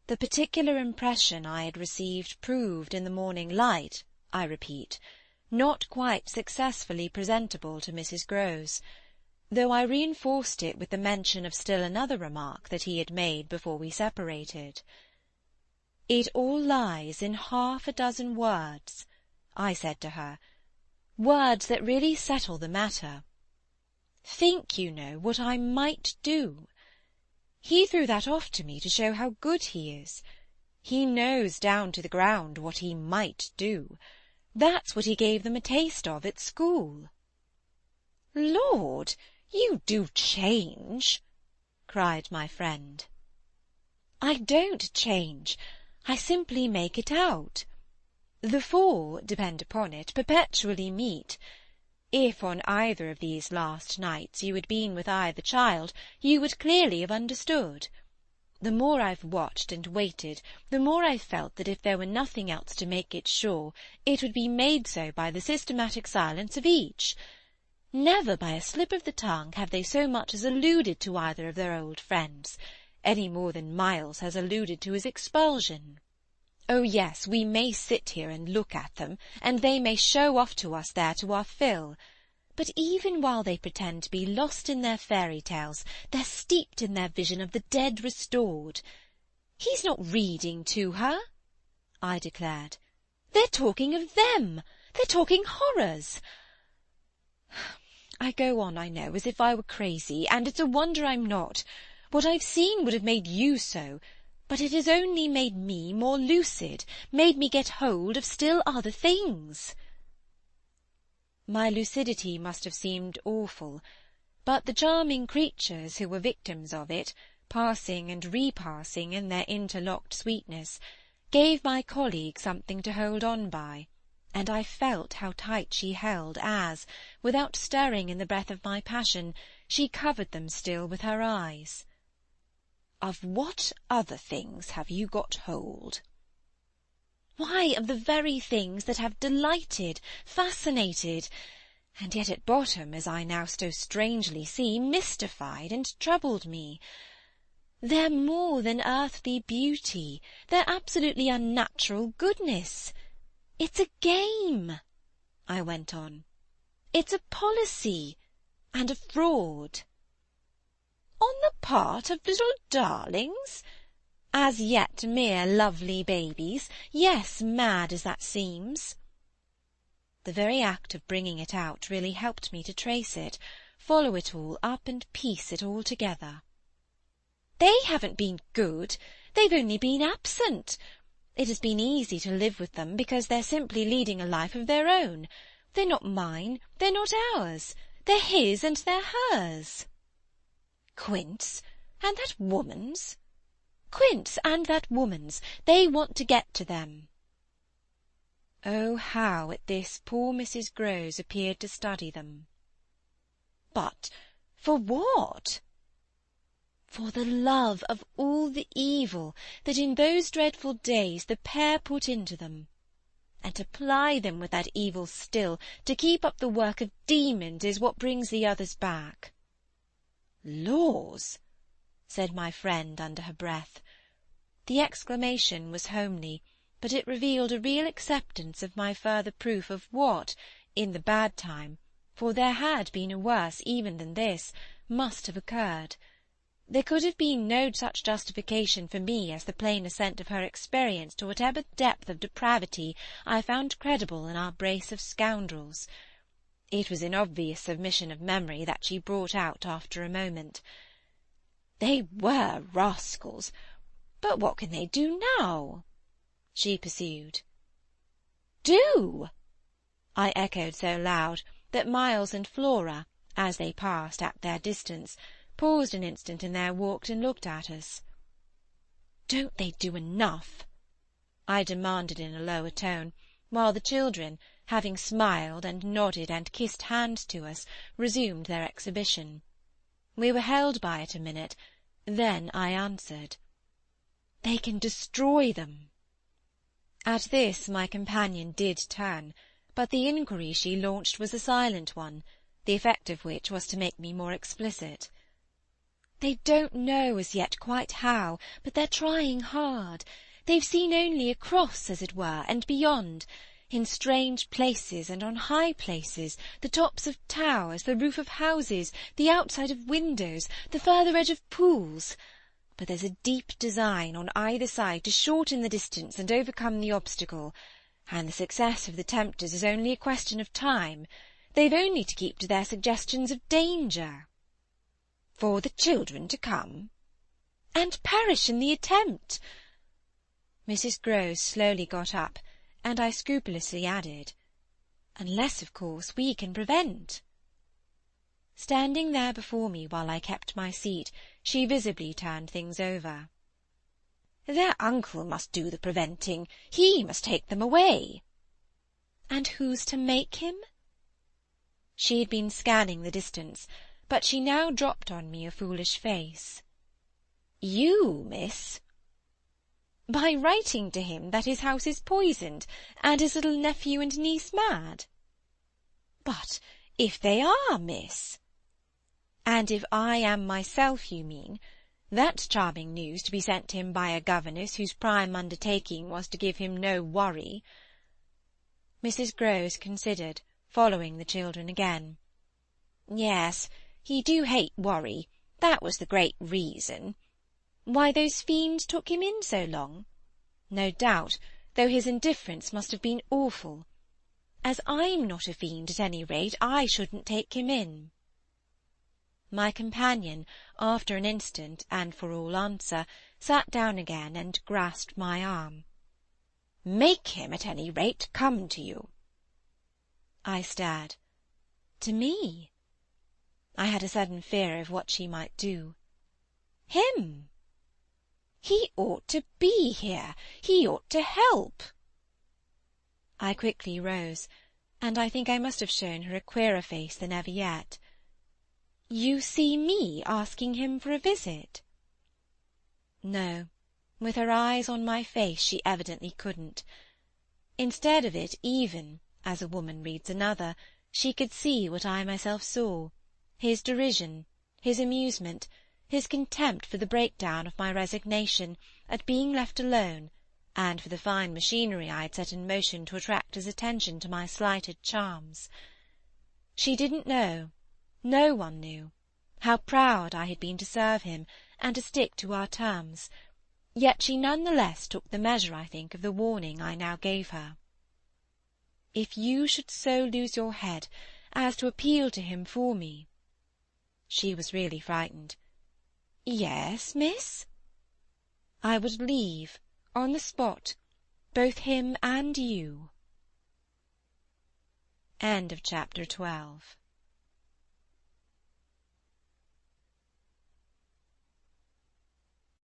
The particular impression I had received proved in the morning light, I repeat, not quite successfully presentable to Mrs. Grose, though I reinforced it with the mention of still another remark that he had made before we separated. "It all lies in 6 words," I said to her, "words that really settle the matter. Think, you know, what I might do. He threw that off to me to show how good he is. He knows down to the ground what he might do. That's what he gave them a taste of at school." "Lord, you do change!" cried my friend. "I don't change. I simply make it out. The four, depend upon it, perpetually meet. If on either of these last nights you had been with either child, you would clearly have understood. The more I've watched and waited, the more I've felt that if there were nothing else to make it sure, it would be made so by the systematic silence of each. Never by a slip of the tongue have they so much as alluded to either of their old friends, any more than Miles has alluded to his expulsion. Oh yes, we may sit here and look at them, and they may show off to us there to our fill, but even while they pretend to be lost in their fairy tales, they're steeped in their vision of the dead restored. He's not reading to her," I declared. "They're talking of them. They're talking horrors. I go on, I know, as if I were crazy, and it's a wonder I'm not. What I've seen would have made you so, but it has only made me more lucid, made me get hold of still other things." My lucidity must have seemed awful, but the charming creatures who were victims of it, passing and repassing in their interlocked sweetness, gave my colleague something to hold on by, and I felt how tight she held as, without stirring in the breath of my passion, she covered them still with her eyes. "Of what other things have you got hold?" "Why, of the very things that have delighted, fascinated, and yet at bottom, as I now so strangely see, mystified and troubled me. They're more than earthly beauty, they're absolutely unnatural goodness. It's a game," I went on. "It's a policy and a fraud." "On the part of little darlings? As yet mere lovely babies, yes, mad as that seems." The very act of bringing it out really helped me to trace it, follow it all up and piece it all together. "They haven't been good, they've only been absent. It has been easy to live with them, because they're simply leading a life of their own. They're not mine, they're not ours, they're his and they're hers." "Quince, and that woman's?" "Quince and that woman's. They want to get to them." Oh, how at this poor Mrs. Grose appeared to study them. "But for what?" "For the love of all the evil that in those dreadful days the pair put into them. And to ply them with that evil still, to keep up the work of demons, is what brings the others back." "Laws!" said my friend under her breath. The exclamation was homely, but it revealed a real acceptance of my further proof of what, in the bad time, for there had been a worse even than this, must have occurred. There could have been no such justification for me as the plain assent of her experience to whatever depth of depravity I found credible in our brace of scoundrels. It was in obvious submission of memory that she brought out after a moment. "They were rascals, but what can they do now?" she pursued. "Do!" I echoed so loud that Miles and Flora, as they passed at their distance, paused an instant in their walk and looked at us. "Don't they do enough?" I demanded in a lower tone, while the children, having smiled and nodded and kissed hands to us, resumed their exhibition. We were held by it a minute, then I answered, "They can destroy them." At this my companion did turn, but the inquiry she launched was a silent one, the effect of which was to make me more explicit. They don't know as yet quite how, but they're trying hard. They've seen only across, as it were, and beyond, in strange places and on high places, the tops of towers, the roof of houses, the outside of windows, the further edge of pools. But there's a deep design on either side to shorten the distance and overcome the obstacle, and the success of the tempters is only a question of time. They've only to keep to their suggestions of danger. For the children to come? And perish in the attempt. Mrs. Grose slowly got up, and I scrupulously added, unless, of course, we can prevent. Standing there before me while I kept my seat, she visibly turned things over. Their uncle must do the preventing. He must take them away. And who's to make him? She had been scanning the distance, but she now dropped on me a foolish face. You, miss? By writing to him that his house is poisoned, and his little nephew and niece mad. But if they are, miss? And if I am myself, you mean? That's charming news to be sent him by a governess whose prime undertaking was to give him no worry. Mrs. Grose considered, following the children again. Yes, he do hate worry. That was the great reason. Why those fiends took him in so long? No doubt, though his indifference must have been awful. As I'm not a fiend, at any rate, I shouldn't take him in. My companion, after an instant, and for all answer, sat down again and grasped my arm. Make him, at any rate, come to you. I stared. To me? I had a sudden fear of what she might do. Him? He ought to be here. He ought to help. I quickly rose, and I think I must have shown her a queerer face than ever yet. You see me asking him for a visit? No, with her eyes on my face she evidently couldn't. Instead of it, even, as a woman reads another, she could see what I myself saw, his derision, his amusement, his contempt for the breakdown of my resignation at being left alone, and for the fine machinery I had set in motion to attract his attention to my slighted charms. She didn't know, no one knew, how proud I had been to serve him and to stick to our terms, yet she none the less took the measure, I think, of the warning I now gave her. If you should so lose your head as to appeal to him for me— She was really frightened. Yes, miss? I would leave, on the spot, both him and you. End of chapter 12.